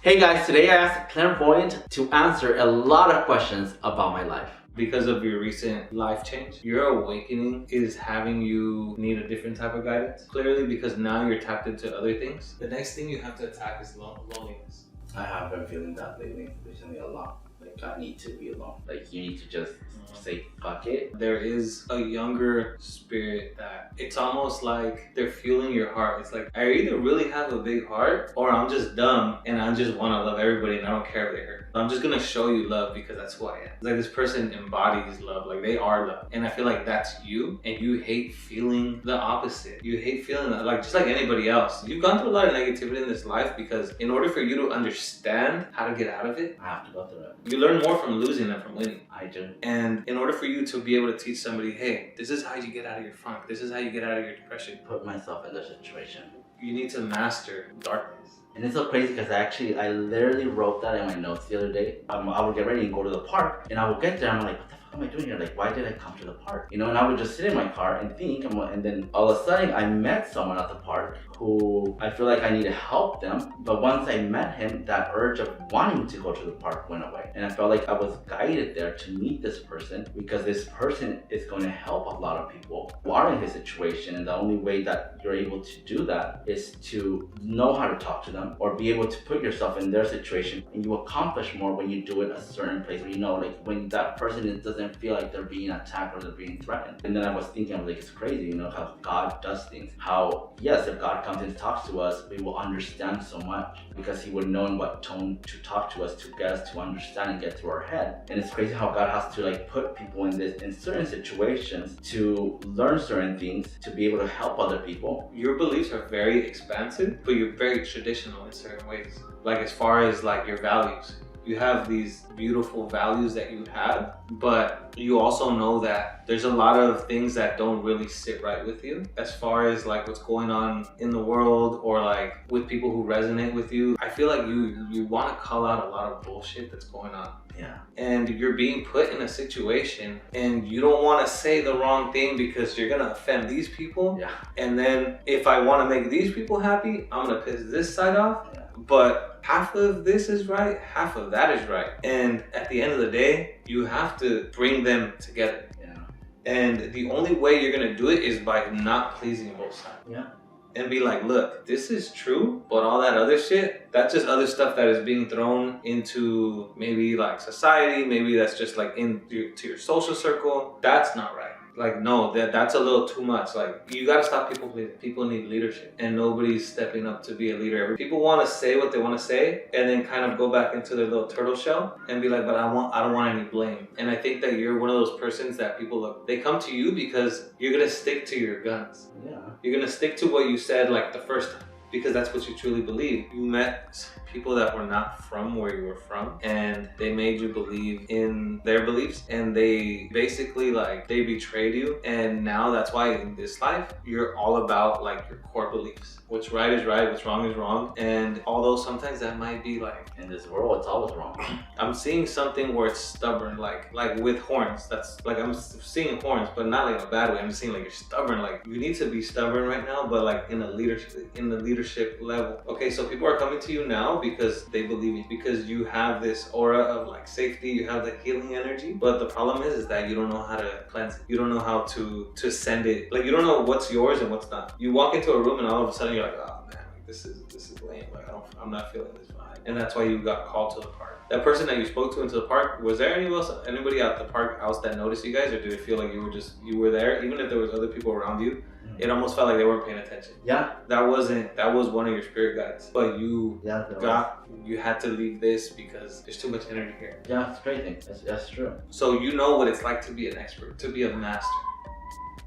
Hey guys, today I asked a clairvoyant to answer a lot of questions about my life. Because of your recent life change, your awakening is having you need a different type of guidance. Clearly, because now you're tapped into other things. The next thing you have to attack is loneliness. I have been feeling that recently a lot. Like I need to be alone. Like you need to just say fuck it. There is a younger spirit that it's almost like they're feeling your heart. It's like I either really have a big heart or I'm just dumb and I just want to love everybody and I don't care if they hurt. I'm just gonna show you love because that's who I am. It's like this person embodies love, like they are love. And I feel like that's you, and you hate feeling the opposite. You hate feeling that, like just like anybody else. You've gone through a lot of negativity in this life because in order for you to understand how to get out of it, I have to go through it. You learn more from losing than from winning. I do. And in order for you to be able to teach somebody, hey, this is how you get out of your funk. This is how you get out of your depression. Put myself in the situation. You need to master darkness. And it's so crazy because I literally wrote that in my notes the other day. I would get ready and go to the park, and I would get there. I'm like, what the fuck am I doing here? Like, why did I come to the park? You know, and I would just sit in my car and think, and then all of a sudden I met someone at the park who I feel like I need to help them. But once I met him, that urge of wanting to go to the park went away. And I felt like I was guided there to meet this person because this person is going to help a lot of people who are in his situation. And the only way that you're able to do that is to know how to talk to them or be able to put yourself in their situation. And you accomplish more when you do it a certain place where you know, like when that person doesn't feel like they're being attacked or they're being threatened. And then I was thinking, I'm like, it's crazy, you know, how God does things. How, yes, if God comes and talks to us, we will understand so much because he would know in what tone to talk to us to get us to understand and get through our head. And it's crazy how God has to like put people in certain situations to learn certain things, to be able to help other people. Your beliefs are very expansive, but you're very traditional in certain ways. Like as far as like your values. You have these beautiful values that you have, but you also know that there's a lot of things that don't really sit right with you as far as like what's going on in the world or like with people who resonate with you. I feel like you want to call out a lot of bullshit that's going on. Yeah. And you're being put in a situation and you don't want to say the wrong thing because you're gonna offend these people. Yeah. And then if I want to make these people happy, I'm gonna piss this side off. Yeah. But half of this is right, half of that is right. And at the end of the day, you have to bring them together. Yeah. And the only way you're gonna do it is by not pleasing both sides. Yeah. And be like, look, this is true, but all that other shit, that's just other stuff that is being thrown into maybe like society, maybe that's just like to your social circle. That's not right. Like, no, that's a little too much. Like, you gotta stop people pleasing. People need leadership, and nobody's stepping up to be a leader. People want to say what they want to say, and then kind of go back into their little turtle shell and be like, but I don't want any blame. And I think that you're one of those persons that people look. They come to you because you're gonna stick to your guns. Yeah. You're gonna stick to what you said like the first time because that's what you truly believe. You met people that were not from where you were from, and they made you believe in their beliefs, and they basically like they betrayed you. And now that's why in this life you're all about like your core beliefs. What's right is right, what's wrong is wrong. And although sometimes that might be like in this world it's always wrong. I'm seeing something where it's stubborn, like with horns. That's like I'm seeing horns, but not like in a bad way. I'm just seeing like you're stubborn. Like you need to be stubborn right now, but like in the leadership level. Okay, so people are coming to you now because they believe you, because you have this aura of like safety, you have the healing energy. But the problem is that you don't know how to cleanse it. You don't know how to send it. Like you don't know what's yours and what's not. You walk into a room and all of a sudden you're like, oh man, like, this is lame. Like I'm not feeling this vibe. And that's why you got called to the park. That person that you spoke to into the park, was there anybody at the park house that noticed you guys, or did it feel like you were there, even if there was other people around you? It almost felt like they weren't paying attention. Yeah. That was one of your spirit guides. But you had to leave this because there's too much energy here. Yeah, it's crazy. That's true. So you know what it's like to be an expert, to be a master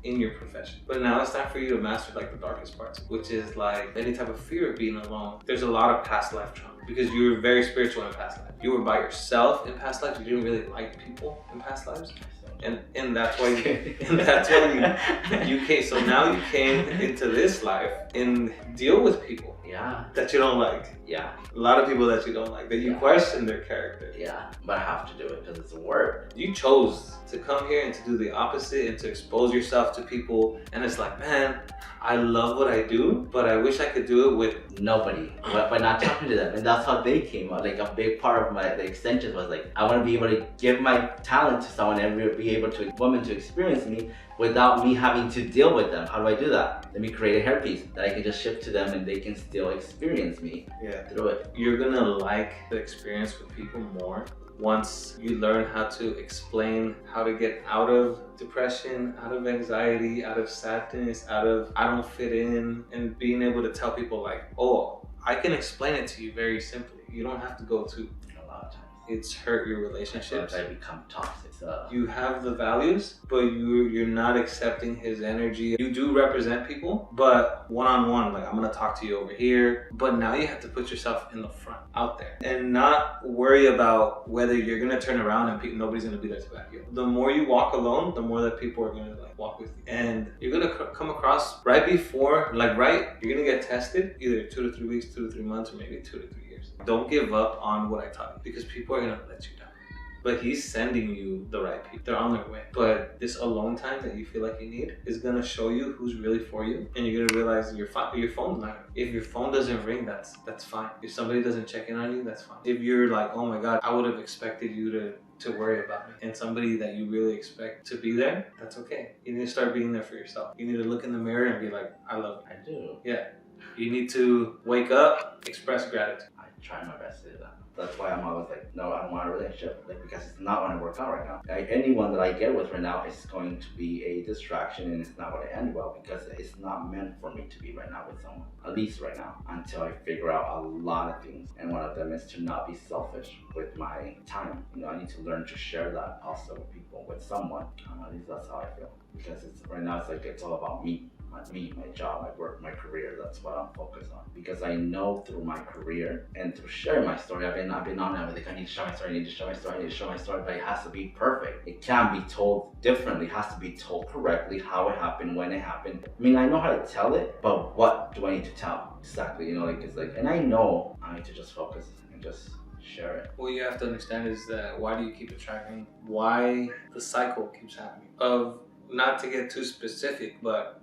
in your profession. But now it's time for you to master like the darkest parts, which is like any type of fear of being alone. There's a lot of past life trauma because you were very spiritual in past life. You were by yourself in past lives. You didn't really like people in past lives. and that's why you came. So now you came into this life and deal with people Yeah. that you don't like. Yeah. A lot of people that you don't like, that you question their character. Yeah. But I have to do it because it's a work. You chose to come here and to do the opposite and to expose yourself to people. And it's like, man, I love what I do, but I wish I could do it with nobody. But not talking to them. And that's how they came out. Like a big part of the extensions was like, I want to be able to give my talent to someone and be able to women to experience me without me having to deal with them. How do I do that? Let me create a hairpiece that I can just ship to them and they can still experience me through it. You're gonna like the experience with people more once you learn how to explain how to get out of depression, out of anxiety, out of sadness, out of I don't fit in, and being able to tell people like, oh, I can explain it to you very simply. You don't have to go to a lot of times. It's hurt your relationships. I become toxic. You have the values, but you're not accepting his energy. You do represent people, but one-on-one, like I'm gonna talk to you over here. But now you have to put yourself in the front, out there, and not worry about whether you're gonna turn around and nobody's gonna be there to back you. The more you walk alone, the more that people are gonna like walk with you, and you're gonna come across right before, you're gonna get tested either 2 to 3 weeks, 2 to 3 months, or maybe 2 to 3 years. Don't give up on what I taught you because people are gonna let you down. But he's sending you the right people. They're on their way. But this alone time that you feel like you need is gonna show you who's really for you, and you're gonna realize your phone's not. If your phone doesn't ring, that's fine. If somebody doesn't check in on you, that's fine. If you're like, oh my God, I would have expected you to worry about me, and somebody that you really expect to be there, that's okay. You need to start being there for yourself. You need to look in the mirror and be like, I love you. I do. Yeah. You need to wake up, express gratitude. I try my best to do that. That's why I'm always like, no, I don't want a relationship, because it's not going to work out right now. Anyone that I get with right now is going to be a distraction, and it's not going to end well because it's not meant for me to be right now with someone. At least right now, until I figure out a lot of things. And one of them is to not be selfish with my time. I need to learn to share that also with people, with someone. At least that's how I feel. Because right now it's all about me. My job, my work, my career. That's what I'm focused on. Because I know through my career and through sharing my story, I've been on it. Like, I need to share my story, I need to share my story, I need to share my story, but it has to be perfect. It can't be told differently. It has to be told correctly, how it happened, when it happened. I mean, I know how to tell it, but what do I need to tell? Exactly, and I know I need to just focus and just share it. What you have to understand is that why do you keep attracting? Why the cycle keeps happening of, not to get too specific, but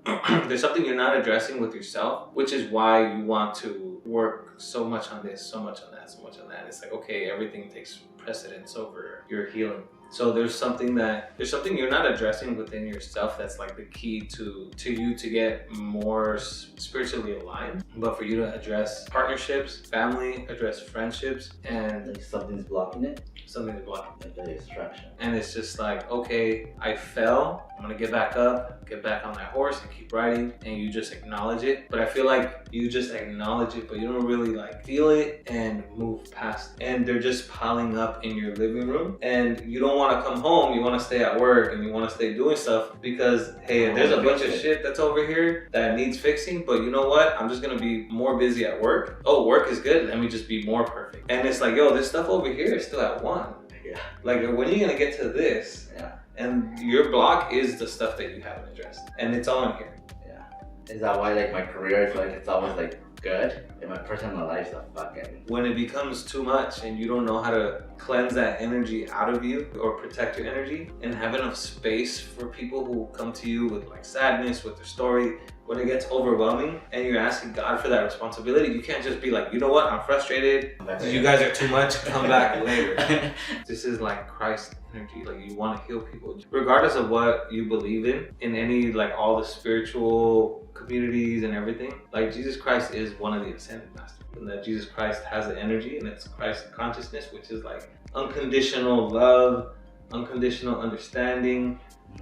there's something you're not addressing with yourself, which is why you want to work so much on this, so much on that, so much on that. It's like, okay, everything takes precedence over your healing. So there's something you're not addressing within yourself that's like the key to you to get more spiritually aligned. But for you to address partnerships, family, address friendships, and like something's blocking it. Something's blocking like the distraction. And it's just like, okay, I fell. I'm gonna get back up, get back on that horse and keep riding, and you just acknowledge it. But I feel like you just acknowledge it, but you don't really like feel it and move past it. And they're just piling up in your living room, and you don't want to come home. You want to stay at work and you want to stay doing stuff because, hey, there's a bunch of shit that's over here that needs fixing, but you know what? I'm just gonna be more busy at work. Oh, work is good. Let me just be more perfect. And it's like, yo, this stuff over here is still at 1. Yeah. Like, when are you gonna get to this? Yeah. And your block is the stuff that you haven't addressed, and it's all in here. Yeah. Is that why, like, my career, I feel like it's always like good, and my personal life's a fucking. When it becomes too much and you don't know how to cleanse that energy out of you or protect your energy and have enough space for people who come to you with like sadness, with their story, when it gets overwhelming and you're asking God for that responsibility, you can't just be like, you know what, I'm frustrated, you guys are too much, come back later. This is like Christ energy. Like, you want to heal people. Regardless of what you believe in any, like all the spiritual communities and everything, like Jesus Christ is one of the ascended masters. And that Jesus Christ has the energy, and it's Christ consciousness, which is like unconditional love, unconditional understanding,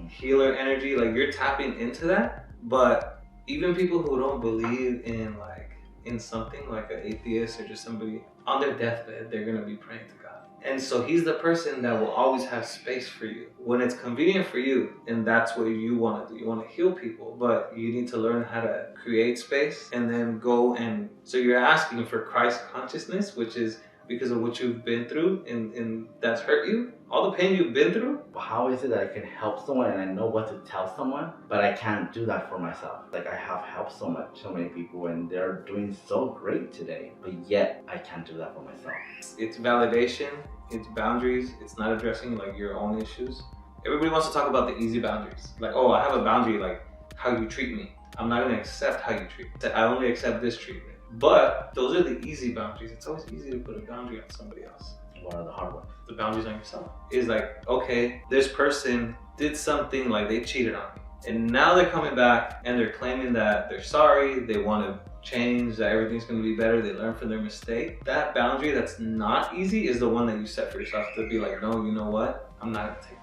healer energy. Like, you're tapping into that. But even people who don't believe in something, like an atheist or just somebody on their deathbed, they're gonna be praying to God. And so he's the person that will always have space for you when it's convenient for you, and that's what you want to do. You want to heal people, but you need to learn how to create space and then go. And so you're asking for Christ consciousness, which is because of what you've been through and that's hurt you, all the pain you've been through. How is it that I can help someone and I know what to tell someone, but I can't do that for myself? Like, I have helped so many people and they're doing so great today, but yet I can't do that for myself. It's validation, it's boundaries, it's not addressing like your own issues. Everybody wants to talk about the easy boundaries. Like, oh, I have a boundary, like how you treat me. I'm not gonna accept how you treat me. I only accept this treatment. But those are the easy boundaries. It's always easy to put a boundary on somebody else. What are the hard ones? The boundaries on yourself. Is like, okay, this person did something, like they cheated on me. And now they're coming back and they're claiming that they're sorry, they want to change, that everything's going to be better, they learn from their mistake. That boundary that's not easy is the one that you set for yourself to be like, no, you know what? I'm not going to take